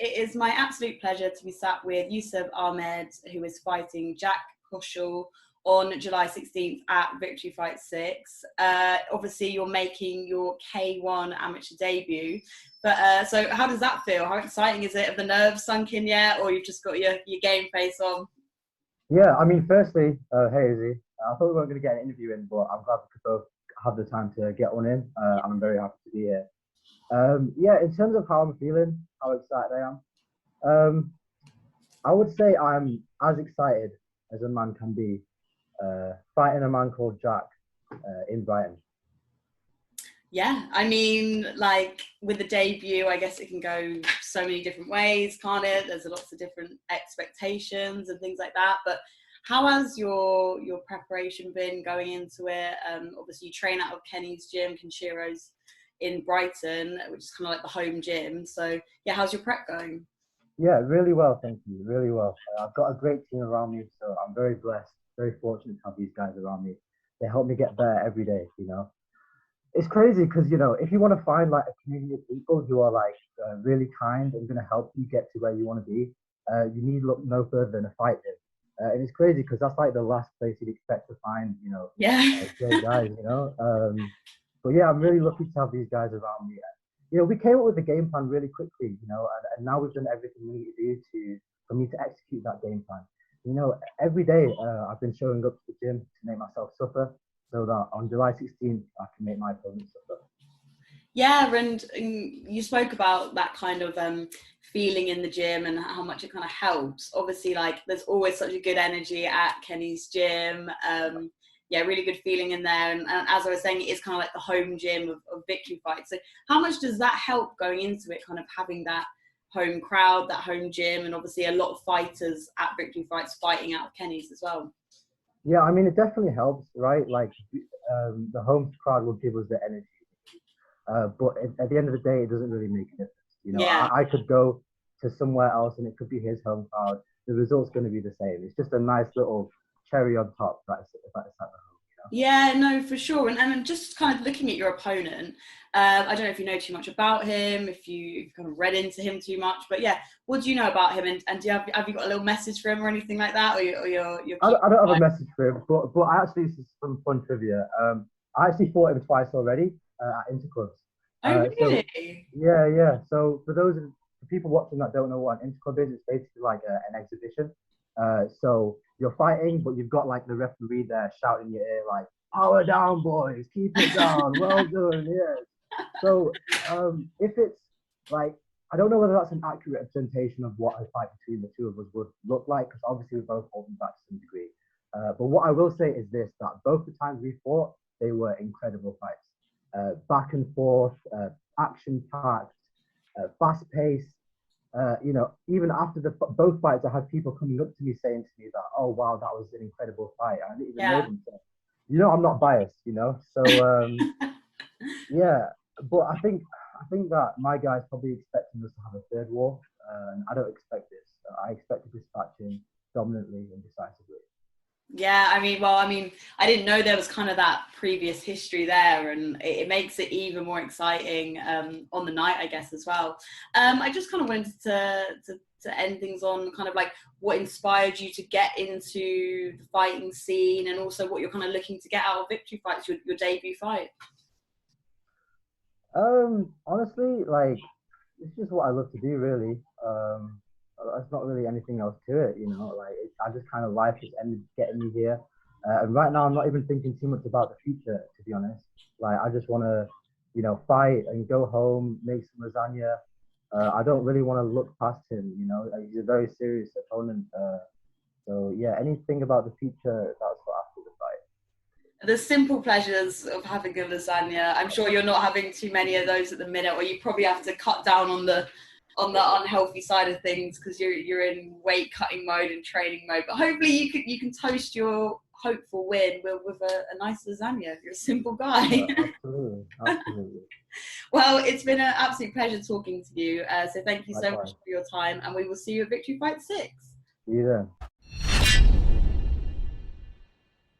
it is my absolute pleasure to be sat with Yousuf Ahmad, who is fighting Jack Coshall on July 16th at Victory Fight 6. Obviously, you're making your K1 amateur debut. But so how does that feel? How exciting is it? Have the nerves sunk in yet, or you've just got your game face on? Yeah, I mean, firstly, hey Izzy, I thought we weren't going to get an interview in, but I'm glad we could both have the time to get one in, and I'm very happy to be here. Yeah, in terms of how I'm feeling, how excited I am, I would say I'm as excited as a man can be, fighting a man called Jack in Brighton. Yeah, I mean, like with the debut, I guess it can go so many different ways, can't it? There's lots of different expectations and things like that. But how has your preparation been going into it? Obviously, you train out of Kenny's gym, Kenshiro's in Brighton, which is kind of like the home gym. So yeah, how's your prep going? Yeah, really well, thank you, really well. I've got a great team around me, so I'm very blessed, very fortunate to have these guys around me. They help me get better every day, you know. It's crazy because, you know, if you want to find like a community of people who are like really kind and going to help you get to where you want to be, you need look no further than a fight gym. And it's crazy because that's like the last place you'd expect to find, you know, great guys, you know. But yeah, I'm really lucky to have these guys around me. You know, we came up with the game plan really quickly, you know, and now we've done everything we need to do for me to execute that game plan. You know, every day I've been showing up to the gym to make myself suffer, so that on July 16th, I can make my opponent suffer. Yeah, and you spoke about that kind of feeling in the gym and how much it kind of helps. Obviously, like there's always such a good energy at Kenny's gym. Yeah, really good feeling in there. And as I was saying, it is kind of like the home gym of Victory Fight. So how much does that help going into it, kind of having that home crowd, that home gym, and obviously a lot of fighters at Victory Fights fighting out of Kenny's as well? Yeah, I mean, it definitely helps, right? Like the home crowd will give us the energy. But at the end of the day, it doesn't really make a difference. You know, Yeah. I could go to somewhere else and it could be his home crowd. The result's going to be the same. It's just a nice little cherry on top that's at the home. Yeah, no, for sure. And just kind of looking at your opponent, I don't know if you know too much about him, if you've kind of read into him too much, but yeah, what do you know about him? And do you have you got a little message for him or anything like that? Or you're I don't have a message for him, but I actually, this is some fun trivia. I actually fought him twice already at interclubs. Oh, really? So, yeah. So for people watching that don't know what an interclub is, it's basically like an exhibition. So you're fighting, but you've got like the referee there shouting in your ear like, "Power down, boys! Keep it down! Well done!" Yeah. So if it's like, I don't know whether that's an accurate representation of what a fight between the two of us would look like, because obviously we're both holding back to some degree. But what I will say is this: that both the times we fought, they were incredible fights. Back and forth, action-packed, fast-paced. You know, even after both fights, I had people coming up to me saying to me that, "Oh wow, that was an incredible fight." I didn't even know them. So, you know, I'm not biased, you know. So yeah, but I think that my guys probably expecting us to have a third war, and I don't expect this. I expect to dispatch him dominantly and decisively. Yeah, I mean, I didn't know there was kind of that previous history there, and it makes it even more exciting on the night, I guess, as well. I just kind of wanted to end things on kind of like what inspired you to get into the fighting scene, and also what you're kind of looking to get out of Victory Fights, your debut fight. Honestly, like, it's just what I love to do, really. There's not really anything else to it, you know. Like, I just kind of, life just ended getting me here, and right now I'm not even thinking too much about the future, to be honest. Like, I just want to, you know, fight and go home, make some lasagna. I don't really want to look past him, you know. He's a very serious opponent. So yeah, anything about the future, that's for after the fight. The simple pleasures of having a lasagna. I'm sure you're not having too many of those at the minute, or you probably have to cut down on the unhealthy side of things because you're in weight cutting mode and training mode. But hopefully you can toast your hopeful win with a nice lasagna. You're a simple guy. Absolutely. Well, it's been an absolute pleasure talking to you. So thank you so much Likewise. for your time, and we will see you at Victory Fight 6. See you then.